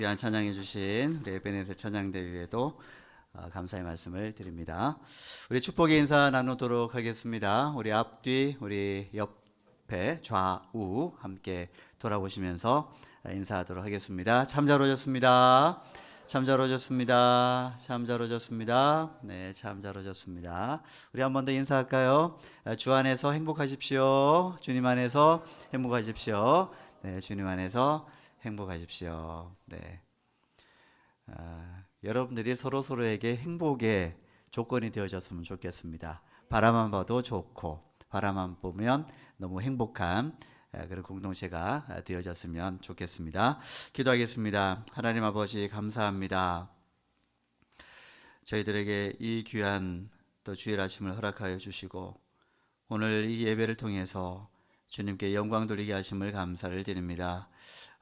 귀한 찬양해 주신 우리 에베네zer 찬양대회에도 감사의 말씀을 드립니다. 우리 축복의 인사 나누도록 하겠습니다. 우리 앞뒤, 우리 옆에 좌우 함께 돌아보시면서 인사하도록 하겠습니다. 참 잘 오셨습니다. 참 잘 오셨습니다. 참 잘 오셨습니다. 네, 참 잘 오셨습니다. 우리 한 번 더 인사할까요? 주 안에서 행복하십시오. 주님 안에서 행복하십시오. 네, 주님 안에서 행복하십시오. 네. 여러분들이 서로에게 행복의 조건이 되어졌으면 좋겠습니다. 바라만 봐도 좋고, 바라만 보면 너무 행복한 그런 공동체가 되어졌으면 좋겠습니다. 기도하겠습니다. 하나님 아버지, 감사합니다. 저희들에게 이 귀한 또 주일 아침을 허락하여 주시고, 오늘 이 예배를 통해서 주님께 영광 돌리게 하심을 감사를 드립니다.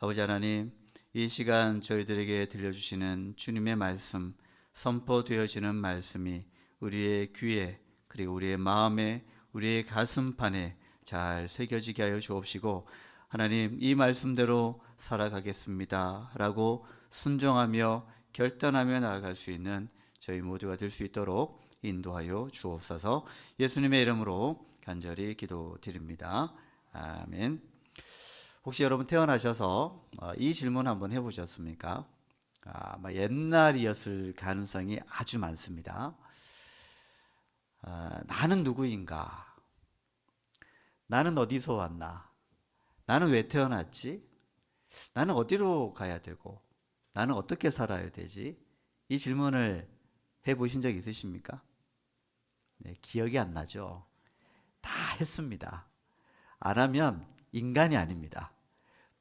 아버지 하나님, 이 시간 저희들에게 들려주시는 주님의 말씀, 선포되어지는 말씀이 우리의 귀에, 그리고 우리의 마음에, 우리의 가슴판에 잘 새겨지게 하여 주옵시고, 하나님, 이 말씀대로 살아가겠습니다 라고 순종하며 결단하며 나아갈 수 있는 저희 모두가 될 수 있도록 인도하여 주옵소서. 예수님의 이름으로 간절히 기도드립니다. 아멘. 혹시 여러분 태어나셔서 이 질문 한번 해보셨습니까? 아마 옛날이었을 가능성이 아주 많습니다. 나는 누구인가? 나는 어디서 왔나? 나는 왜 태어났지? 나는 어디로 가야 되고? 나는 어떻게 살아야 되지? 이 질문을 해보신 적 있으십니까? 네, 기억이 안 나죠? 다 했습니다. 안 하면 인간이 아닙니다.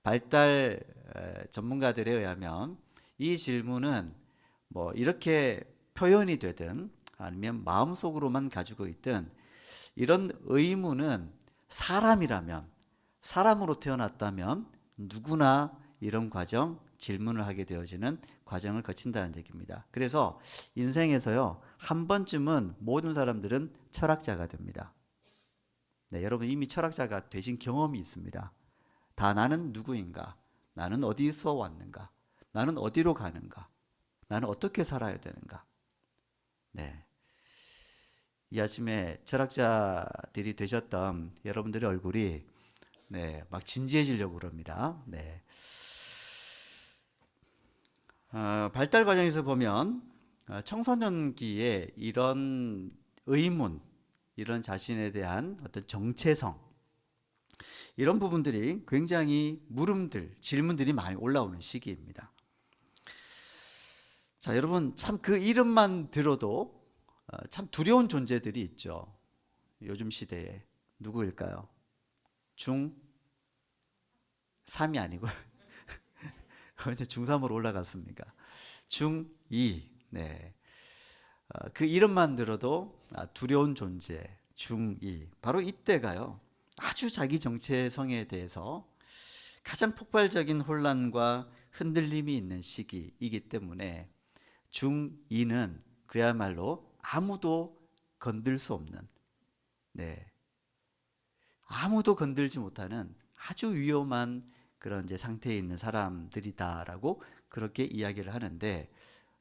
발달 전문가들에 의하면 이 질문은 뭐 이렇게 표현이 되든 아니면 마음속으로만 가지고 있든 이런 의문은 사람이라면, 사람으로 태어났다면 누구나 이런 과정, 질문을 하게 되어지는 과정을 거친다는 얘기입니다. 그래서 인생에서요, 한 번쯤은 모든 사람들은 철학자가 됩니다. 네, 여러분 이미 철학자가 되신 경험이 있습니다. 다 나는 누구인가? 나는 어디서 왔는가? 나는 어디로 가는가? 나는 어떻게 살아야 되는가? 네. 이 아침에 철학자들이 되셨던 여러분들의 얼굴이 네, 막 진지해지려고 그럽니다. 네. 발달 과정에서 보면 청소년기에 이런 의문, 이런 자신에 대한 어떤 정체성, 이런 부분들이 굉장히 질문들이 많이 올라오는 시기입니다. 자, 여러분 참 그 이름만 들어도 참 두려운 존재들이 있죠. 요즘 시대에 누구일까요? 중3이 아니고 이제 중3으로 올라갔습니까? 중2. 네. 그 이름만 들어도 두려운 존재, 중2. 바로 이때가요. 아주 자기 정체성에 대해서 가장 폭발적인 혼란과 흔들림이 있는 시기이기 때문에 중2는 그야말로 아무도 건들 수 없는, 네, 아무도 건들지 못하는 아주 위험한 그런 이제 상태에 있는 사람들이다라고 그렇게 이야기를 하는데,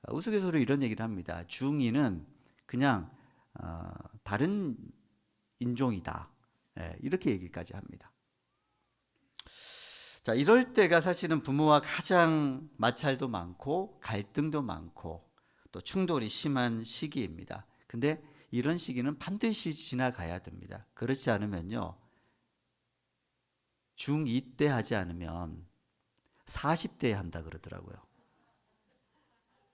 우스갯소리로 이런 얘기를 합니다. 중2는 그냥 다른 인종이다. 이렇게 얘기까지 합니다. 자, 이럴 때가 사실은 부모와 가장 마찰도 많고 갈등도 많고 또 충돌이 심한 시기입니다. 근데 이런 시기는 반드시 지나가야 됩니다. 그렇지 않으면요, 중2 때 하지 않으면 40대에 한다 그러더라고요.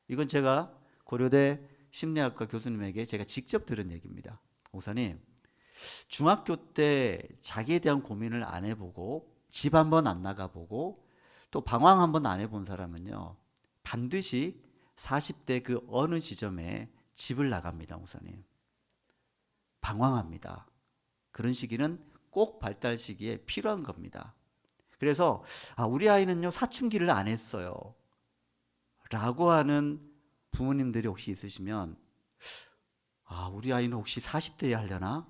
이건 제가 고려대 심리학과 교수님에게 제가 직접 들은 얘기입니다. 목사님, 중학교 때 자기에 대한 고민을 안 해보고 집 한번 안 나가보고 또 방황 한번 안 해본 사람은요, 반드시 40대 그 어느 지점에 집을 나갑니다. 목사님, 방황합니다. 그런 시기는 꼭 발달 시기에 필요한 겁니다. 그래서 우리 아이는요 사춘기를 안 했어요 라고 하는 부모님들이 혹시 있으시면 우리 아이는 혹시 40대에 하려나?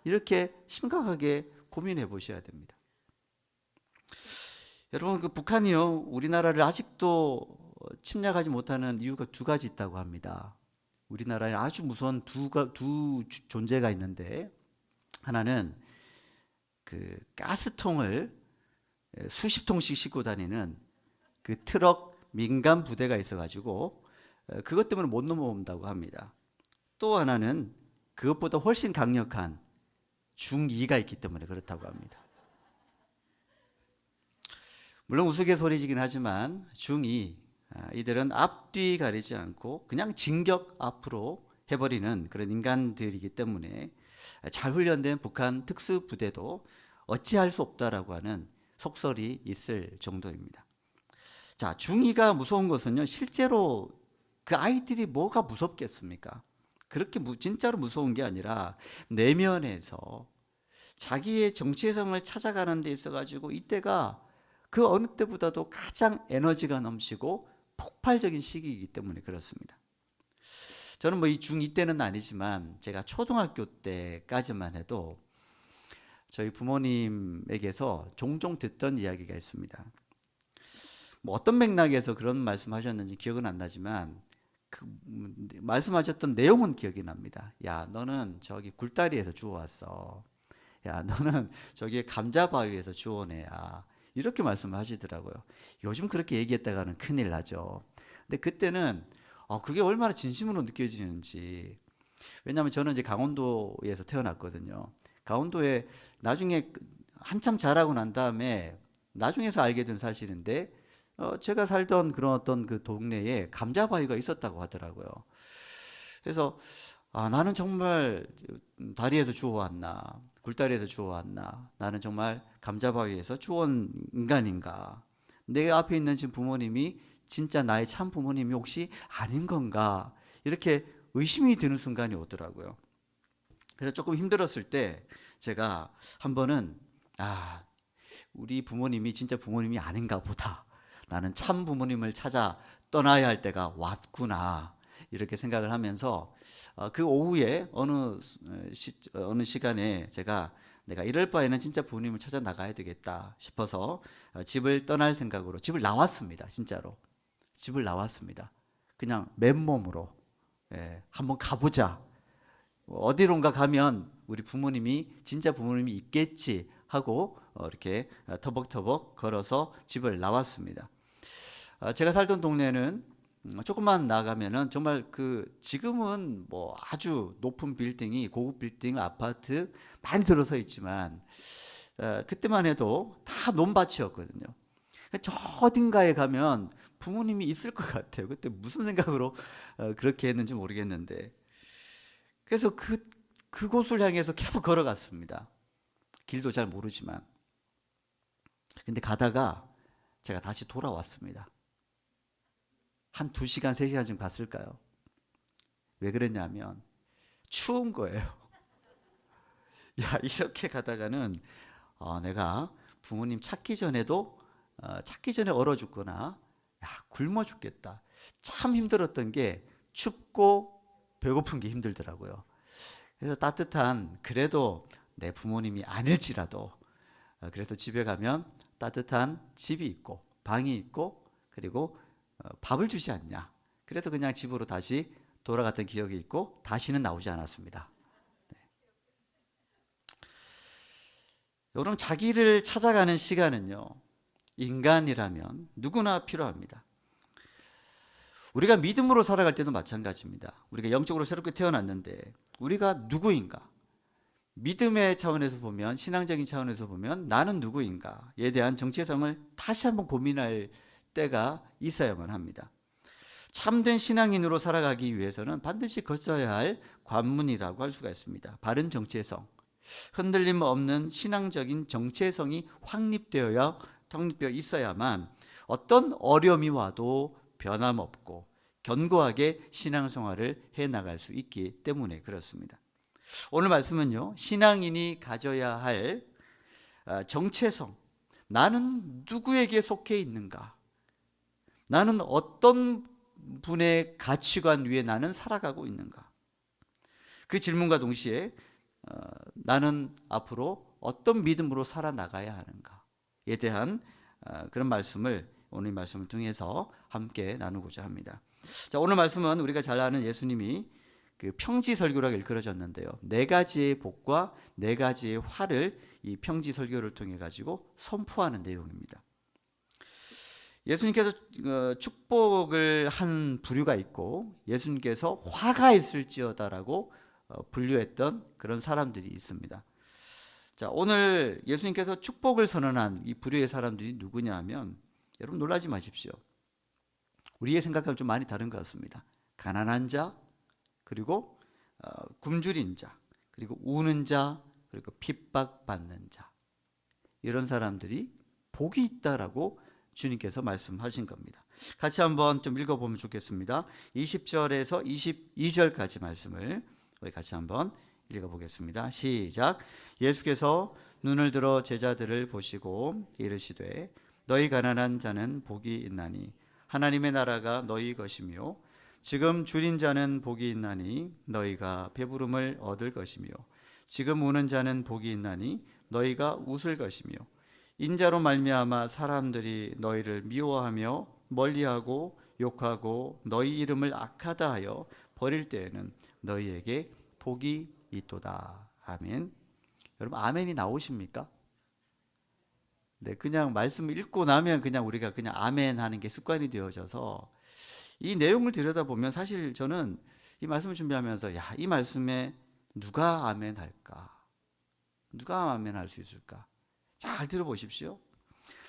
이렇게 심각하게 고민해 보셔야 됩니다. 여러분, 그 북한이요, 우리나라를 아직도 침략하지 못하는 이유가 두 가지 있다고 합니다. 우리나라에 아주 무서운 두 존재가 있는데, 하나는 그 가스통을 수십 통씩 싣고 다니는 그 트럭 민간 부대가 있어가지고 그것 때문에 못 넘어온다고 합니다. 또 하나는 그것보다 훨씬 강력한 중2가 있기 때문에 그렇다고 합니다. 물론 우스갯소리이긴 하지만 중2, 이들은 앞뒤 가리지 않고 그냥 진격 앞으로 해버리는 그런 인간들이기 때문에 잘 훈련된 북한 특수부대도 어찌할 수 없다라고 하는 속설이 있을 정도입니다. 자, 중2가 무서운 것은요, 실제로 그 아이들이 뭐가 무섭겠습니까? 그렇게 진짜로 무서운 게 아니라 내면에서 자기의 정체성을 찾아가는 데 있어가지고 이때가 그 어느 때보다도 가장 에너지가 넘치고 폭발적인 시기이기 때문에 그렇습니다. 저는 뭐 이 중2 때는 아니지만 제가 초등학교 때까지만 해도 저희 부모님에게서 종종 듣던 이야기가 있습니다. 뭐 어떤 맥락에서 그런 말씀하셨는지 기억은 안 나지만 그 말씀하셨던 내용은 기억이 납니다. 야, 너는 저기 굴다리에서 주워왔어. 야, 너는 저기 감자바위에서 주워온 애야. 이렇게 말씀하시더라고요. 요즘 그렇게 얘기했다가는 큰일 나죠. 근데 그때는 그게 얼마나 진심으로 느껴지는지. 왜냐하면 저는 이제 강원도에서 태어났거든요. 강원도에 나중에 한참 자라고 난 다음에 나중에서 알게 된 사실인데, 제가 살던 그런 어떤 그 동네에 감자바위가 있었다고 하더라고요. 그래서 나는 정말 다리에서 주워왔나, 굴다리에서 주워왔나, 나는 정말 감자바위에서 주워온 인간인가, 내 앞에 있는 지금 부모님이 진짜 나의 참 부모님이 혹시 아닌 건가, 이렇게 의심이 드는 순간이 오더라고요. 그래서 조금 힘들었을 때 제가 한 번은 우리 부모님이 진짜 부모님이 아닌가 보다, 나는 참 부모님을 찾아 떠나야 할 때가 왔구나, 이렇게 생각을 하면서 그 오후에 어느 시간에 내가 이럴 바에는 진짜 부모님을 찾아 나가야 되겠다 싶어서 집을 떠날 생각으로 집을 나왔습니다. 진짜로 집을 나왔습니다. 그냥 맨몸으로 한번 가보자. 어디론가 가면 우리 부모님이 진짜 부모님이 있겠지 하고 이렇게 터벅터벅 걸어서 집을 나왔습니다. 제가 살던 동네는 조금만 나가면은 정말 지금은 뭐 아주 높은 빌딩이, 고급 빌딩, 아파트 많이 들어서 있지만 그때만 해도 다 논밭이었거든요. 저 어딘가에 가면 부모님이 있을 것 같아요. 그때 무슨 생각으로 그렇게 했는지 모르겠는데, 그래서 그곳을 향해서 계속 걸어갔습니다. 길도 잘 모르지만. 근데 가다가 제가 다시 돌아왔습니다. 한 2시간, 3시간쯤 갔을까요? 왜 그랬냐면 추운 거예요. 야, 이렇게 가다가는 내가 부모님 찾기 전에 얼어 죽거나 굶어 죽겠다. 참 힘들었던 게 춥고 배고픈 게 힘들더라고요. 그래서 따뜻한, 그래도 내 부모님이 아닐지라도 그래서 집에 가면 따뜻한 집이 있고 방이 있고 그리고 밥을 주지 않냐. 그래서 그냥 집으로 다시 돌아갔던 기억이 있고 다시는 나오지 않았습니다. 여러분, 자기를 찾아가는 시간은요, 인간이라면 누구나 필요합니다. 우리가 믿음으로 살아갈 때도 마찬가지입니다. 우리가 영적으로 새롭게 태어났는데 우리가 누구인가? 믿음의 차원에서 보면, 신앙적인 차원에서 보면 나는 누구인가에 대한 정체성을 다시 한번 고민할 때가 있어야만 합니다. 참된 신앙인으로 살아가기 위해서는 반드시 거쳐야 할 관문이라고 할 수가 있습니다. 바른 정체성, 흔들림 없는 신앙적인 정체성이 확립되어 있어야만 어떤 어려움이 와도 변함없고 견고하게 신앙생활을 해나갈 수 있기 때문에 그렇습니다. 오늘 말씀은요, 신앙인이 가져야 할 정체성, 나는 누구에게 속해 있는가, 나는 어떤 분의 가치관 위에 나는 살아가고 있는가, 그 질문과 동시에 나는 앞으로 어떤 믿음으로 살아나가야 하는가에 대한 그런 말씀을 오늘 말씀을 통해서 함께 나누고자 합니다. 자, 오늘 말씀은 우리가 잘 아는 예수님이 그 평지 설교라고 일컬어졌는데요. 네 가지의 복과 네 가지의 화를 이 평지 설교를 통해 가지고 선포하는 내용입니다. 예수님께서 축복을 한 부류가 있고 예수님께서 화가 있을지어다라고 분류했던 그런 사람들이 있습니다. 자, 오늘 예수님께서 축복을 선언한 이 부류의 사람들이 누구냐 하면 여러분 놀라지 마십시오. 우리의 생각과는 좀 많이 다른 것 같습니다. 가난한 자, 그리고 굶주린 자, 그리고 우는 자, 그리고 핍박받는 자, 이런 사람들이 복이 있다라고 주님께서 말씀하신 겁니다. 같이 한번 좀 읽어보면 좋겠습니다. 20절에서 22절까지 말씀을 우리 같이 한번 읽어보겠습니다. 시작. 예수께서 눈을 들어 제자들을 보시고 이르시되 너희 가난한 자는 복이 있나니 하나님의 나라가 너희 것이며 지금 줄인 자는 복이 있나니 너희가 배부름을 얻을 것이며 지금 우는 자는 복이 있나니 너희가 웃을 것이며 인자로 말미암아 사람들이 너희를 미워하며 멀리하고 욕하고 너희 이름을 악하다 하여 버릴 때에는 너희에게 복이 있도다. 아멘. 여러분 아멘이 나오십니까? 네, 그냥 말씀을 읽고 나면 그냥 우리가 그냥 아멘 하는 게 습관이 되어져서 이 내용을 들여다보면 사실 저는 이 말씀을 준비하면서 이 말씀에 누가 아멘 할까? 누가 아멘 할 수 있을까? 잘 들어보십시오.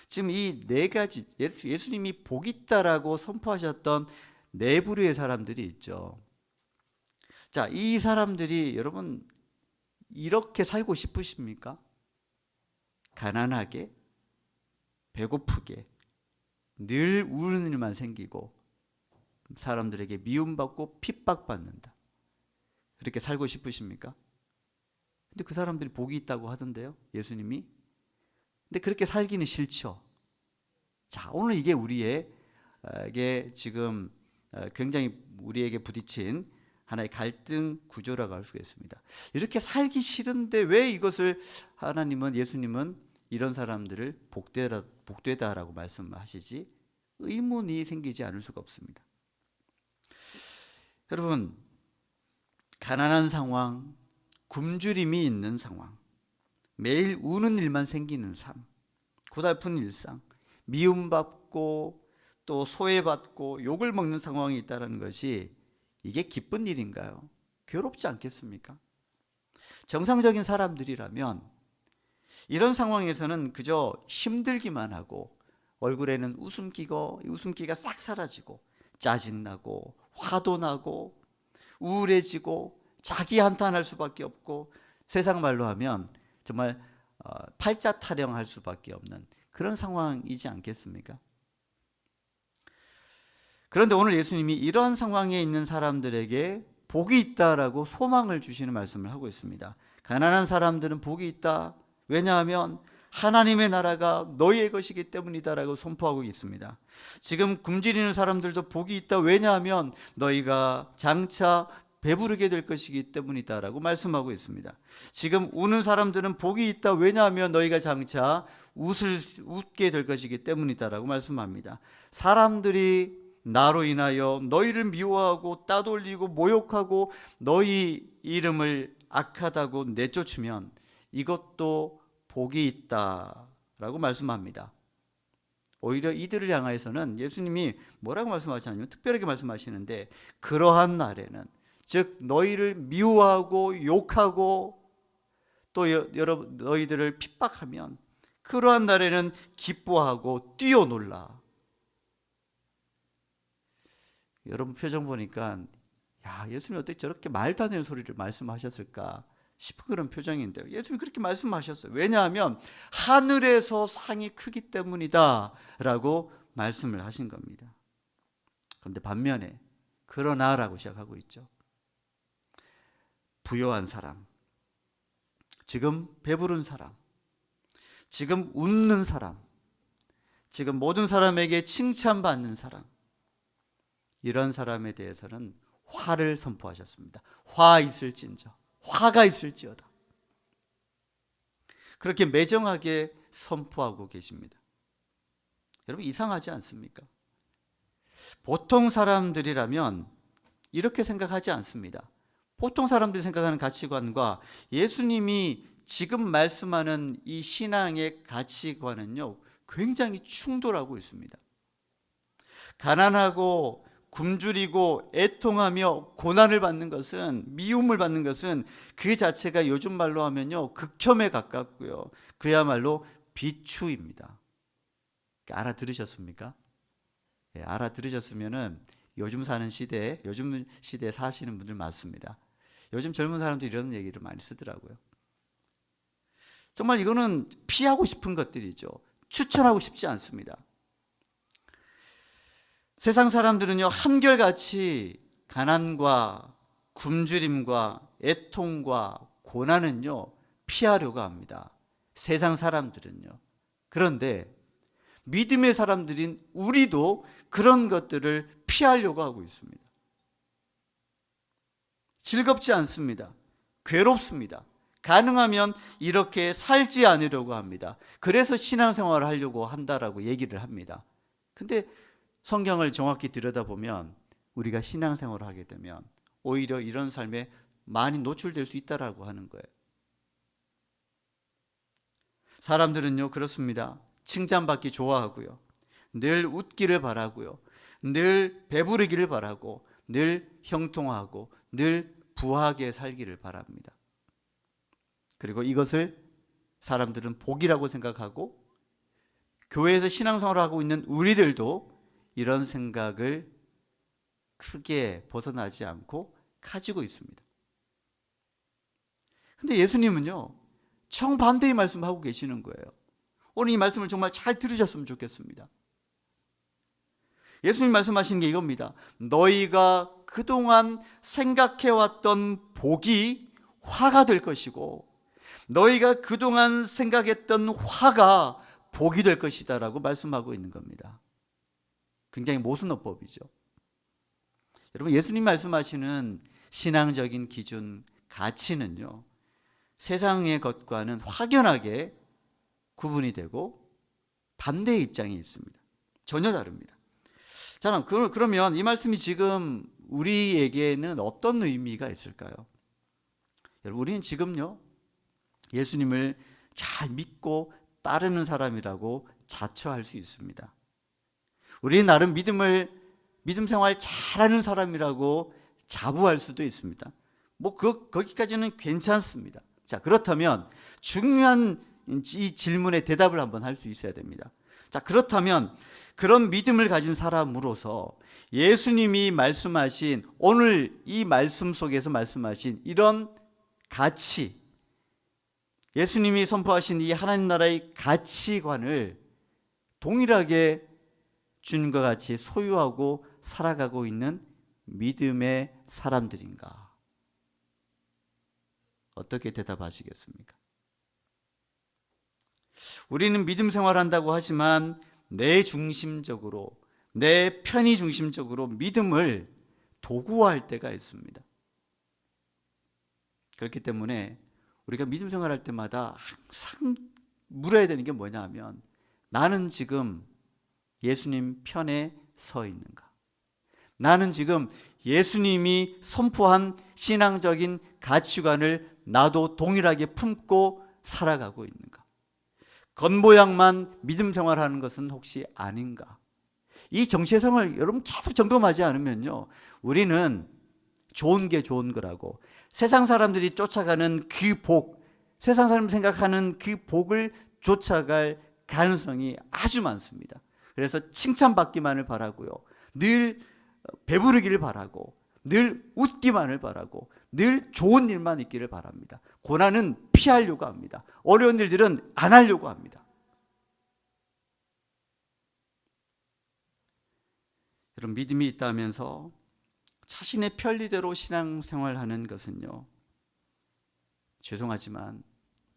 지금 이 네 가지 예수님이 복 있다라고 선포하셨던 네 부류의 사람들이 있죠. 자, 이 사람들이 여러분 이렇게 살고 싶으십니까? 가난하게, 배고프게, 늘 우는 일만 생기고 사람들에게 미움받고 핍박받는다. 그렇게 살고 싶으십니까? 근데 그 사람들이 복이 있다고 하던데요, 예수님이. 근데 그렇게 살기는 싫죠. 자, 오늘 이게 우리에게 지금 굉장히 우리에게 부딪힌 하나의 갈등 구조라고 할 수가 있습니다. 이렇게 살기 싫은데 왜 이것을 예수님은 이런 사람들을 복되다라고 말씀하시지? 의문이 생기지 않을 수가 없습니다. 여러분, 가난한 상황, 굶주림이 있는 상황, 매일 우는 일만 생기는 삶, 고달픈 일상, 미움받고 또 소외받고 욕을 먹는 상황이 있다는 것이 이게 기쁜 일인가요? 괴롭지 않겠습니까? 정상적인 사람들이라면 이런 상황에서는 그저 힘들기만 하고 얼굴에는 웃음기가 싹 사라지고 짜증나고 화도 나고 우울해지고 자기 한탄할 수밖에 없고 세상 말로 하면 정말 팔자 타령할 수밖에 없는 그런 상황이지 않겠습니까? 그런데 오늘 예수님이 이런 상황에 있는 사람들에게 복이 있다라고 소망을 주시는 말씀을 하고 있습니다. 가난한 사람들은 복이 있다. 왜냐하면 하나님의 나라가 너희의 것이기 때문이다라고 선포하고 있습니다. 지금 굶주리는 사람들도 복이 있다. 왜냐하면 너희가 장차 배부르게 될 것이기 때문이다라고 말씀하고 있습니다. 지금 우는 사람들은 복이 있다. 왜냐하면 너희가 장차 웃게 될 것이기 때문이다라고 말씀합니다. 사람들이 나로 인하여 너희를 미워하고 따돌리고 모욕하고 너희 이름을 악하다고 내쫓으면 이것도 복이 있다라고 말씀합니다. 오히려 이들을 향하여서는 예수님이 뭐라고 말씀하시냐면 특별하게 말씀하시는데 그러한 날에는 즉 너희를 미워하고 욕하고 또 너희들을 핍박하면 그러한 날에는 기뻐하고 뛰어놀라. 여러분 표정 보니까 예수님이 어떻게 저렇게 말도 안 되는 소리를 말씀하셨을까 싶은 그런 표정인데요. 예수님이 그렇게 말씀하셨어요. 왜냐하면 하늘에서 상이 크기 때문이다 라고 말씀을 하신 겁니다. 그런데 반면에 그러나라고 시작하고 있죠. 부요한 사람, 지금 배부른 사람, 지금 웃는 사람, 지금 모든 사람에게 칭찬받는 사람, 이런 사람에 대해서는 화를 선포하셨습니다. 화가 있을지어다. 그렇게 매정하게 선포하고 계십니다. 여러분 이상하지 않습니까? 보통 사람들이라면 이렇게 생각하지 않습니다. 보통 사람들이 생각하는 가치관과 예수님이 지금 말씀하는 이 신앙의 가치관은요, 굉장히 충돌하고 있습니다. 가난하고 굶주리고 애통하며 고난을 받는 것은, 미움을 받는 것은 그 자체가 요즘 말로 하면요, 극혐에 가깝고요, 그야말로 비추입니다. 알아들으셨습니까? 예, 알아들으셨으면은 요즘 사는 시대에, 요즘 시대에 사시는 분들 많습니다. 요즘 젊은 사람들이 이런 얘기를 많이 쓰더라고요. 정말 이거는 피하고 싶은 것들이죠. 추천하고 싶지 않습니다. 세상 사람들은요, 한결같이 가난과 굶주림과 애통과 고난은요, 피하려고 합니다. 세상 사람들은요. 그런데 믿음의 사람들인 우리도 그런 것들을 피하려고 하고 있습니다. 즐겁지 않습니다. 괴롭습니다. 가능하면 이렇게 살지 않으려고 합니다. 그래서 신앙생활을 하려고 한다라고 얘기를 합니다. 근데 성경을 정확히 들여다보면 우리가 신앙생활을 하게 되면 오히려 이런 삶에 많이 노출될 수 있다라고 하는 거예요. 사람들은요, 그렇습니다. 칭찬받기 좋아하고요, 늘 웃기를 바라고요, 늘 배부르기를 바라고, 늘 형통하고 늘 부하게 살기를 바랍니다. 그리고 이것을 사람들은 복이라고 생각하고, 교회에서 신앙생활을 하고 있는 우리들도 이런 생각을 크게 벗어나지 않고 가지고 있습니다. 근데 예수님은요, 정반대의 말씀을 하고 계시는 거예요. 오늘 이 말씀을 정말 잘 들으셨으면 좋겠습니다. 예수님 말씀하시는 게 이겁니다. 너희가 그동안 생각해왔던 복이 화가 될 것이고, 너희가 그동안 생각했던 화가 복이 될 것이다 라고 말씀하고 있는 겁니다. 굉장히 모순어법이죠. 여러분, 예수님 말씀하시는 신앙적인 기준, 가치는요, 세상의 것과는 확연하게 구분이 되고 반대의 입장이 있습니다. 전혀 다릅니다. 자, 그러면 이 말씀이 지금 우리에게는 어떤 의미가 있을까요? 여러분, 우리는 지금요, 예수님을 잘 믿고 따르는 사람이라고 자처할 수 있습니다. 우리는 나름 믿음 생활 잘하는 사람이라고 자부할 수도 있습니다. 거기까지는 괜찮습니다. 자, 그렇다면 중요한 이 질문에 대답을 한번 할 수 있어야 됩니다. 자, 그렇다면 그런 믿음을 가진 사람으로서 예수님이 말씀하신, 오늘 이 말씀 속에서 말씀하신 이런 가치, 예수님이 선포하신 이 하나님 나라의 가치관을 동일하게 주님과 같이 소유하고 살아가고 있는 믿음의 사람들인가? 어떻게 대답하시겠습니까? 우리는 믿음 생활한다고 하지만 내 중심적으로, 내 편의 중심적으로 믿음을 도구화할 때가 있습니다. 그렇기 때문에 우리가 믿음 생활할 때마다 항상 물어야 되는 게 뭐냐 하면, 나는 지금 예수님 편에 서 있는가? 나는 지금 예수님이 선포한 신앙적인 가치관을 나도 동일하게 품고 살아가고 있는가? 겉모양만 믿음 생활하는 것은 혹시 아닌가? 이 정체성을 여러분 계속 점검하지 않으면요, 우리는 좋은 게 좋은 거라고, 세상 사람들이 쫓아가는 그 복, 세상 사람들이 생각하는 그 복을 쫓아갈 가능성이 아주 많습니다. 그래서 칭찬받기만을 바라고요, 늘 배부르기를 바라고, 늘 웃기만을 바라고, 늘 좋은 일만 있기를 바랍니다. 고난은 피하려고 합니다. 어려운 일들은 안 하려고 합니다. 여러분, 믿음이 있다면서 자신의 편리대로 신앙생활하는 것은요, 죄송하지만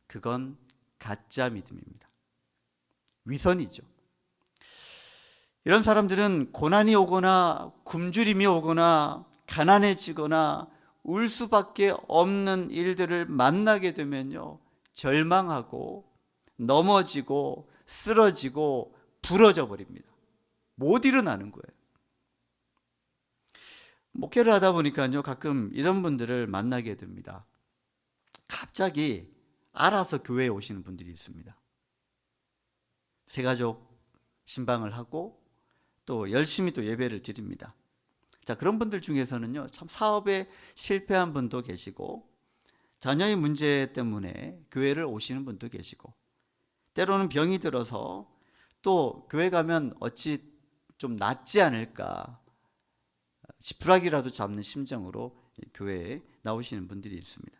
그건 가짜 믿음입니다. 위선이죠. 이런 사람들은 고난이 오거나 굶주림이 오거나 가난해지거나 울 수밖에 없는 일들을 만나게 되면요, 절망하고 넘어지고 쓰러지고 부러져 버립니다. 못 일어나는 거예요. 목회를 하다 보니까요, 가끔 이런 분들을 만나게 됩니다. 갑자기 알아서 교회에 오시는 분들이 있습니다. 새가족 신방을 하고 또 열심히 또 예배를 드립니다. 자, 그런 분들 중에서는요, 참 사업에 실패한 분도 계시고, 자녀의 문제 때문에 교회를 오시는 분도 계시고, 때로는 병이 들어서 또 교회 가면 어찌 좀 낫지 않을까, 지푸라기라도 잡는 심정으로 교회에 나오시는 분들이 있습니다.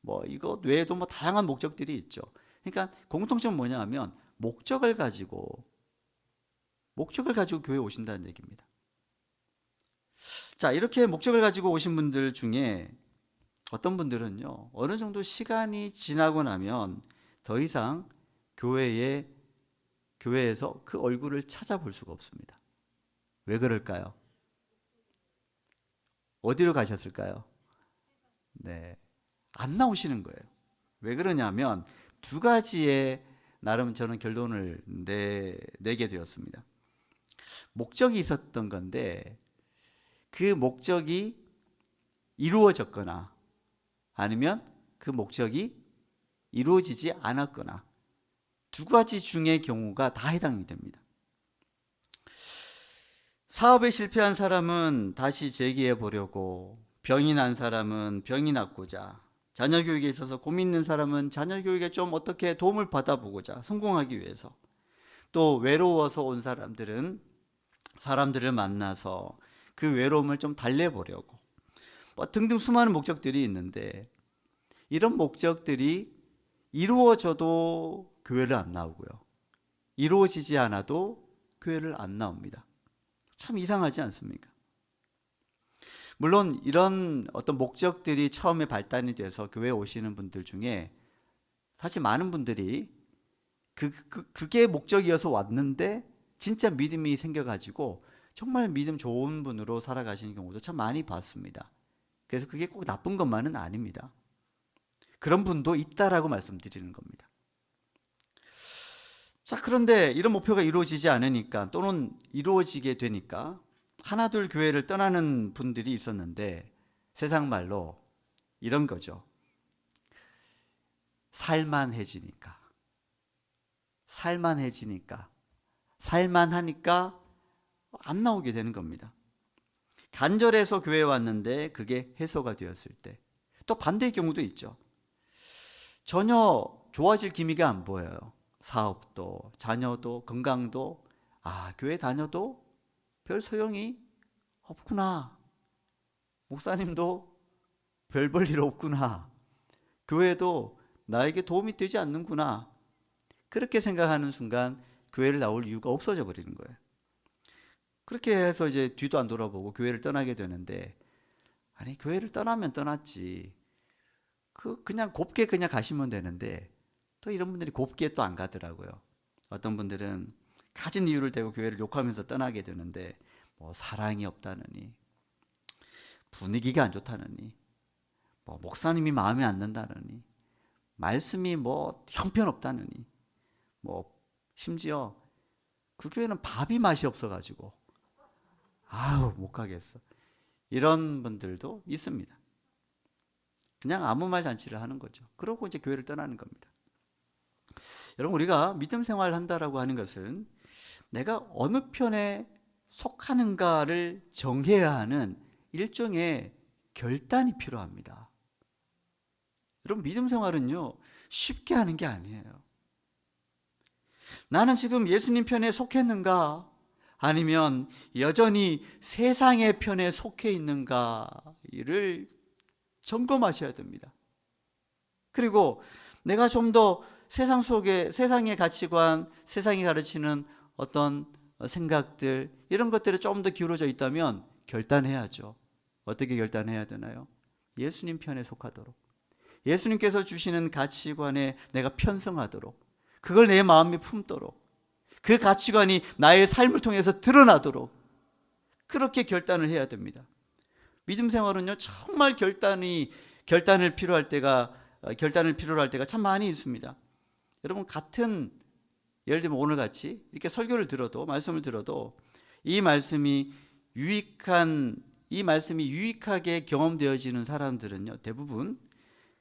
뭐 이것 외에도 뭐 다양한 목적들이 있죠. 그러니까 공통점은 뭐냐 하면 목적을 가지고 교회에 오신다는 얘기입니다. 자, 이렇게 목적을 가지고 오신 분들 중에 어떤 분들은요, 어느 정도 시간이 지나고 나면 더 이상 교회에서 그 얼굴을 찾아볼 수가 없습니다. 왜 그럴까요? 어디로 가셨을까요? 네, 안 나오시는 거예요. 왜 그러냐면 두 가지의 나름 저는 결론을 내게 되었습니다. 목적이 있었던 건데 그 목적이 이루어졌거나 아니면 그 목적이 이루어지지 않았거나 두 가지 중의 경우가 다 해당이 됩니다. 사업에 실패한 사람은 다시 재기해 보려고, 병이 난 사람은 병이 낫고자, 자녀 교육에 있어서 고민 있는 사람은 자녀 교육에 좀 어떻게 도움을 받아보고자 성공하기 위해서, 또 외로워서 온 사람들은 사람들을 만나서 그 외로움을 좀 달래보려고, 뭐 등등 수많은 목적들이 있는데 이런 목적들이 이루어져도 교회를 안 나오고요, 이루어지지 않아도 교회를 안 나옵니다. 참 이상하지 않습니까? 물론 이런 어떤 목적들이 처음에 발단이 돼서 교회에 오시는 분들 중에 사실 많은 분들이 그게 목적이어서 왔는데 진짜 믿음이 생겨가지고 정말 믿음 좋은 분으로 살아가시는 경우도 참 많이 봤습니다. 그래서 그게 꼭 나쁜 것만은 아닙니다. 그런 분도 있다라고 말씀드리는 겁니다. 자, 그런데 이런 목표가 이루어지지 않으니까, 또는 이루어지게 되니까 하나둘 교회를 떠나는 분들이 있었는데, 세상 말로 이런 거죠. 살만해지니까 살만하니까 안 나오게 되는 겁니다. 간절해서 교회에 왔는데 그게 해소가 되었을 때, 또 반대의 경우도 있죠. 전혀 좋아질 기미가 안 보여요. 사업도, 자녀도, 건강도, 교회 다녀도 별 소용이 없구나. 목사님도 별 볼 일 없구나. 교회도 나에게 도움이 되지 않는구나. 그렇게 생각하는 순간 교회를 나올 이유가 없어져 버리는 거예요. 그렇게 해서 이제 뒤도 안 돌아보고 교회를 떠나게 되는데, 아니, 교회를 떠나면 떠났지, 그냥 곱게 그냥 가시면 되는데, 또 이런 분들이 곱게 또 안 가더라고요. 어떤 분들은 가진 이유를 대고 교회를 욕하면서 떠나게 되는데, 뭐 사랑이 없다느니, 분위기가 안 좋다느니, 뭐 목사님이 마음에 안 든다느니, 말씀이 뭐 형편없다느니, 뭐 심지어 그 교회는 밥이 맛이 없어가지고 못 가겠어, 이런 분들도 있습니다. 그냥 아무 말 잔치를 하는 거죠. 그러고 이제 교회를 떠나는 겁니다. 여러분, 우리가 믿음 생활을 한다라고 하는 것은 내가 어느 편에 속하는가를 정해야 하는 일종의 결단이 필요합니다. 여러분, 믿음 생활은요, 쉽게 하는 게 아니에요. 나는 지금 예수님 편에 속했는가, 아니면 여전히 세상의 편에 속해 있는가를 점검하셔야 됩니다. 그리고 내가 좀 더 세상 속에, 세상의 가치관, 세상이 가르치는 어떤 생각들, 이런 것들에 좀 더 기울어져 있다면 결단해야죠. 어떻게 결단해야 되나요? 예수님 편에 속하도록, 예수님께서 주시는 가치관에 내가 편성하도록, 그걸 내 마음에 품도록, 그 가치관이 나의 삶을 통해서 드러나도록, 그렇게 결단을 해야 됩니다. 믿음 생활은요, 정말 결단을 필요로 할 때가 참 많이 있습니다. 여러분, 같은 예를 들면 오늘 같이 이렇게 설교를 들어도, 말씀을 들어도 이 말씀이 유익하게 경험되어지는 사람들은요, 대부분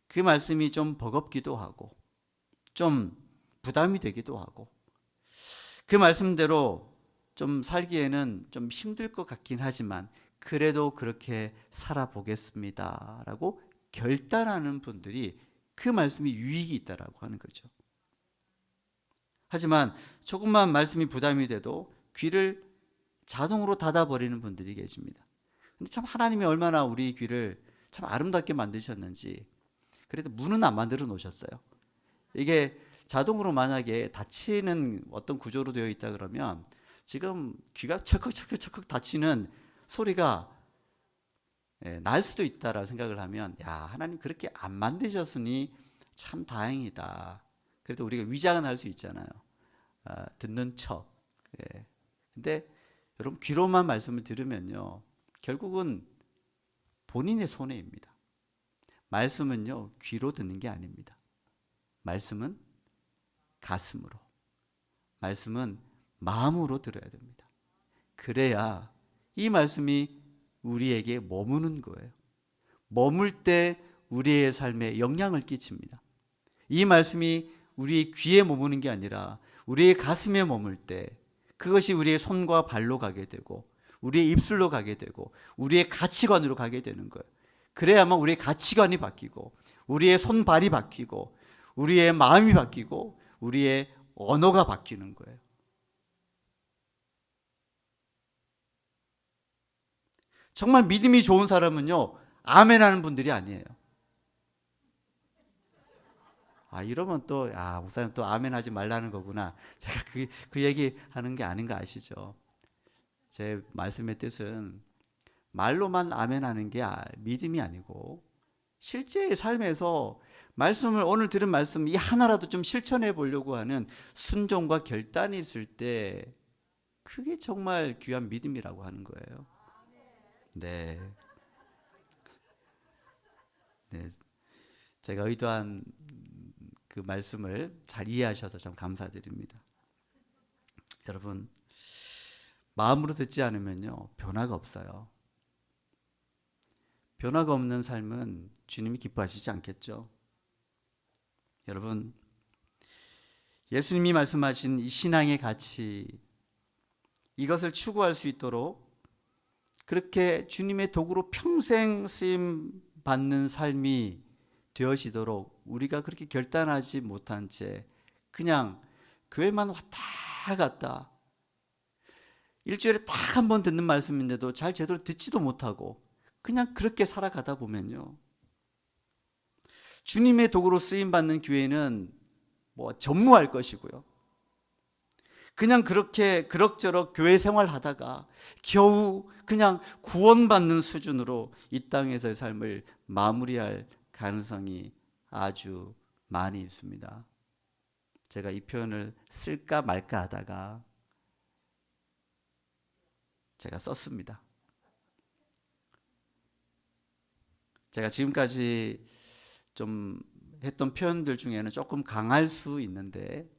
그 말씀이 좀 버겁기도 하고 좀 부담이 되기도 하고 그 말씀대로 좀 살기에는 좀 힘들 것 같긴 하지만 그래도 그렇게 살아보겠습니다 라고 결단하는 분들이 그 말씀이 유익이 있다라고 하는 거죠. 하지만 조금만 말씀이 부담이 돼도 귀를 자동으로 닫아버리는 분들이 계십니다. 근데 참 하나님이 얼마나 우리 귀를 참 아름답게 만드셨는지, 그래도 문은 안 만들어 놓으셨어요. 이게 자동으로 만약에 닫히는 어떤 구조로 되어 있다 그러면 지금 귀가 척척척척 닫히는 소리가 날 수도 있다라고 생각을 하면, 야, 하나님 그렇게 안 만드셨으니 참 다행이다. 그래도 우리가 위장은 할 수 있잖아요. 듣는 척. 근데 여러분, 귀로만 말씀을 들으면요, 결국은 본인의 손해입니다. 말씀은요, 귀로 듣는 게 아닙니다. 말씀은 가슴으로, 말씀은 마음으로 들어야 됩니다. 그래야 이 말씀이 우리에게 머무는 거예요. 머물 때 우리의 삶에 영향을 끼칩니다. 이 말씀이 우리의 귀에 머무는 게 아니라 우리의 가슴에 머물 때 그것이 우리의 손과 발로 가게 되고 우리의 입술로 가게 되고 우리의 가치관으로 가게 되는 거예요. 그래야만 우리의 가치관이 바뀌고 우리의 손발이 바뀌고 우리의 마음이 바뀌고 우리의 언어가 바뀌는 거예요. 정말 믿음이 좋은 사람은요, 아멘 하는 분들이 아니에요. 이러면 또, 목사님 또 아멘 하지 말라는 거구나. 제가 그 얘기 하는 게 아닌 거 아시죠? 제 말씀의 뜻은 말로만 아멘 하는 게 믿음이 아니고 실제의 삶에서 말씀을, 오늘 들은 말씀 이 하나라도 좀 실천해 보려고 하는 순종과 결단이 있을 때 그게 정말 귀한 믿음이라고 하는 거예요. 네. 제가 의도한 그 말씀을 잘 이해하셔서 참 감사드립니다. 여러분, 마음으로 듣지 않으면요, 변화가 없어요. 변화가 없는 삶은 주님이 기뻐하시지 않겠죠. 여러분, 예수님이 말씀하신 이 신앙의 가치, 이것을 추구할 수 있도록 그렇게 주님의 도구로 평생 쓰임 받는 삶이 되어지도록 우리가 그렇게 결단하지 못한 채 그냥 교회만 왔다 갔다, 일주일에 딱 한 번 듣는 말씀인데도 잘 제대로 듣지도 못하고 그냥 그렇게 살아가다 보면요, 주님의 도구로 쓰임받는 교회는 전무할 것이고요, 그냥 그렇게 그럭저럭 교회 생활하다가 겨우 그냥 구원받는 수준으로 이 땅에서의 삶을 마무리할 가능성이 아주 많이 있습니다. 제가 이 표현을 쓸까 말까 하다가 제가 썼습니다. 제가 지금까지 좀 했던 표현들 중에는 조금 강할 수 있는데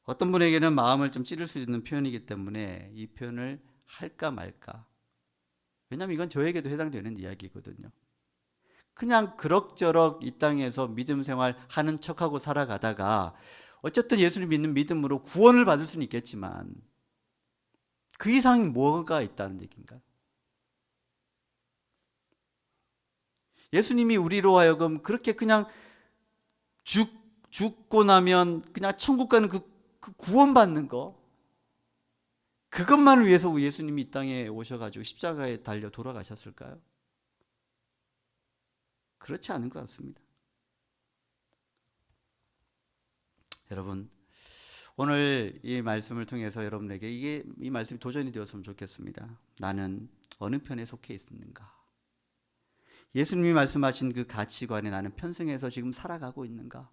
어떤 분에게는 마음을 좀 찌를 수 있는 표현이기 때문에 이 표현을 할까 말까. 왜냐하면 이건 저에게도 해당되는 이야기거든요. 그냥 그럭저럭 이 땅에서 믿음 생활 하는 척하고 살아가다가 어쨌든 예수를 믿는 믿음으로 구원을 받을 수는 있겠지만 그 이상 뭐가 있다는 얘기인가요? 예수님이 우리로 하여금 그렇게 그냥 죽고 나면 그냥 천국 가는 그 구원받는 거, 그것만을 위해서 예수님이 이 땅에 오셔가지고 십자가에 달려 돌아가셨을까요? 그렇지 않은 것 같습니다. 여러분, 오늘 이 말씀을 통해서 여러분에게 이 말씀이 도전이 되었으면 좋겠습니다. 나는 어느 편에 속해 있는가? 예수님이 말씀하신 그 가치관에 나는 편승해서 지금 살아가고 있는가?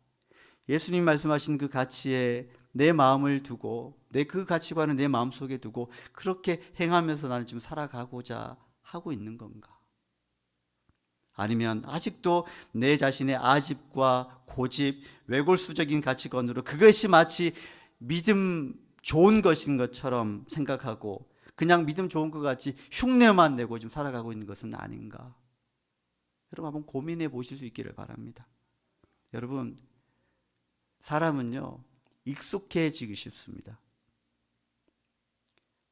예수님이 말씀하신 그 가치에 내 마음을 두고 내 그 가치관을 내 마음속에 두고 그렇게 행하면서 나는 지금 살아가고자 하고 있는 건가? 아니면 아직도 내 자신의 아집과 고집, 외골수적인 가치관으로 그것이 마치 믿음 좋은 것인 것처럼 생각하고 그냥 믿음 좋은 것 같이 흉내만 내고 좀 살아가고 있는 것은 아닌가? 여러분 한번 고민해 보실 수 있기를 바랍니다. 여러분, 사람은요 익숙해지기 쉽습니다.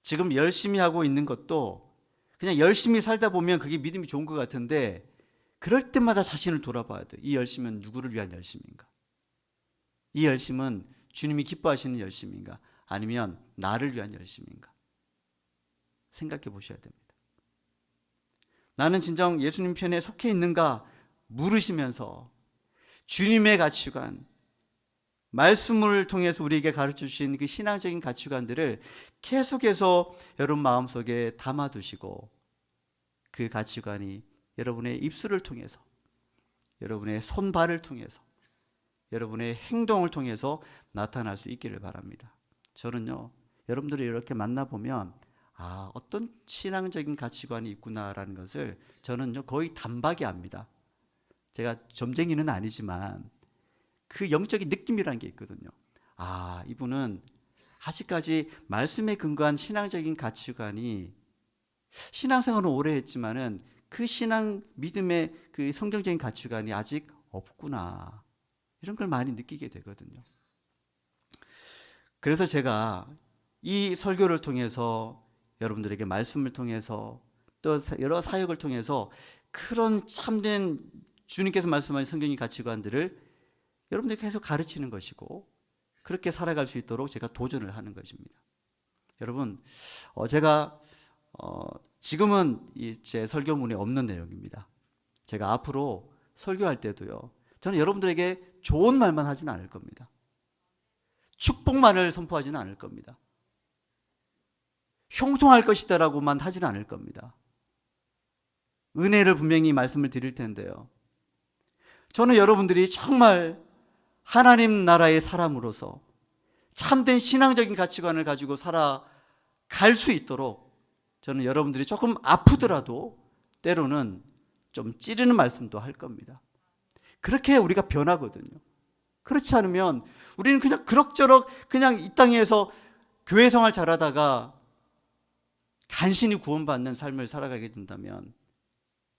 지금 열심히 하고 있는 것도 그냥 열심히 살다 보면 그게 믿음이 좋은 것 같은데, 그럴 때마다 자신을 돌아봐야 돼요. 이 열심은 누구를 위한 열심인가? 이 열심은 주님이 기뻐하시는 열심인가? 아니면 나를 위한 열심인가? 생각해 보셔야 됩니다. 나는 진정 예수님 편에 속해 있는가 물으시면서 주님의 가치관, 말씀을 통해서 우리에게 가르쳐 주신 그 신앙적인 가치관들을 계속해서 여러분 마음속에 담아두시고, 그 가치관이 여러분의 입술을 통해서, 여러분의 손발을 통해서, 여러분의 행동을 통해서 나타날 수 있기를 바랍니다. 저는요, 여러분들이 이렇게 만나보면 어떤 신앙적인 가치관이 있구나라는 것을 저는요 거의 단박에 압니다. 제가 점쟁이는 아니지만 그 영적인 느낌이라는 게 있거든요. 이분은 아직까지 말씀에 근거한 신앙적인 가치관이, 신앙생활은 오래 했지만은 그 신앙 믿음의 그 성경적인 가치관이 아직 없구나, 이런 걸 많이 느끼게 되거든요. 그래서 제가 이 설교를 통해서, 여러분들에게 말씀을 통해서, 또 여러 사역을 통해서 그런 참된 주님께서 말씀하신 성경의 가치관들을 여러분들에게 계속 가르치는 것이고, 그렇게 살아갈 수 있도록 제가 도전을 하는 것입니다. 여러분, 제가 지금은 제 설교문에 없는 내용입니다. 제가 앞으로 설교할 때도요, 저는 여러분들에게 좋은 말만 하진 않을 겁니다. 축복만을 선포하지는 않을 겁니다. 형통할 것이다라고만 하지는 않을 겁니다. 은혜를 분명히 말씀을 드릴 텐데요, 저는 여러분들이 정말 하나님 나라의 사람으로서 참된 신앙적인 가치관을 가지고 살아갈 수 있도록, 저는 여러분들이 조금 아프더라도 때로는 좀 찌르는 말씀도 할 겁니다. 그렇게 우리가 변하거든요. 그렇지 않으면 우리는 그냥 그럭저럭 그냥 이 땅에서 교회 생활 잘하다가 간신히 구원받는 삶을 살아가게 된다면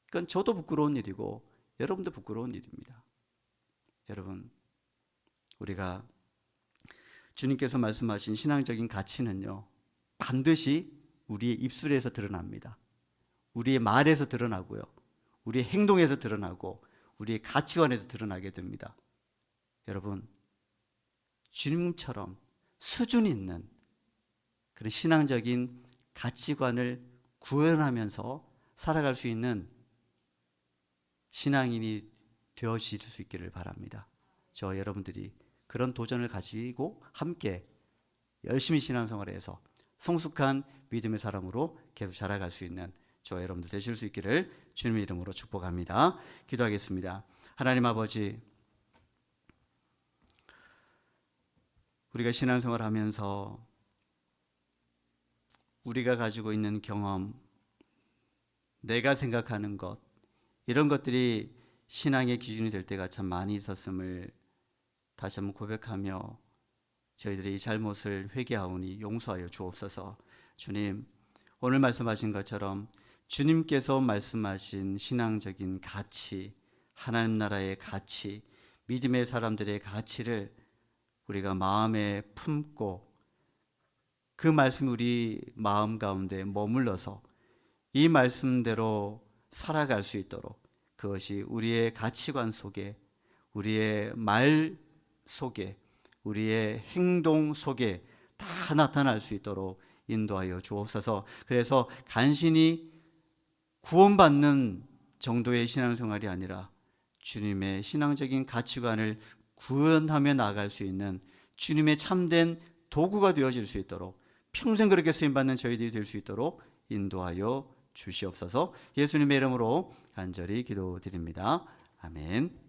그건 저도 부끄러운 일이고 여러분도 부끄러운 일입니다. 여러분, 우리가 주님께서 말씀하신 신앙적인 가치는요, 반드시 우리의 입술에서 드러납니다. 우리의 말에서 드러나고요, 우리의 행동에서 드러나고, 우리의 가치관에서 드러나게 됩니다. 여러분, 주님처럼 수준 있는 그런 신앙적인 가치관을 구현하면서 살아갈 수 있는 신앙인이 되어질 수 있기를 바랍니다. 저 여러분들이 그런 도전을 가지고 함께 열심히 신앙생활해서 성숙한 믿음의 사람으로 계속 자라갈 수 있는 저 여러분들 되실 수 있기를 주님의 이름으로 축복합니다. 기도하겠습니다. 하나님 아버지, 우리가 신앙생활 하면서 우리가 가지고 있는 경험, 내가 생각하는 것, 이런 것들이 신앙의 기준이 될 때가 참 많이 있었음을 다시 한번 고백하며 저희들이 이 잘못을 회개하오니 용서하여 주옵소서. 주님, 오늘 말씀하신 것처럼 주님께서 말씀하신 신앙적인 가치, 하나님 나라의 가치, 믿음의 사람들의 가치를 우리가 마음에 품고 그 말씀이 우리 마음 가운데 머물러서 이 말씀대로 살아갈 수 있도록, 그것이 우리의 가치관 속에, 우리의 말 속에, 우리의 행동 속에 다 나타날 수 있도록 인도하여 주옵소서. 그래서 간신히 구원받는 정도의 신앙생활이 아니라 주님의 신앙적인 가치관을 구현하며 나아갈 수 있는 주님의 참된 도구가 되어질 수 있도록, 평생 그렇게 쓰임받는 저희들이 될 수 있도록 인도하여 주시옵소서. 예수님의 이름으로 간절히 기도드립니다. 아멘.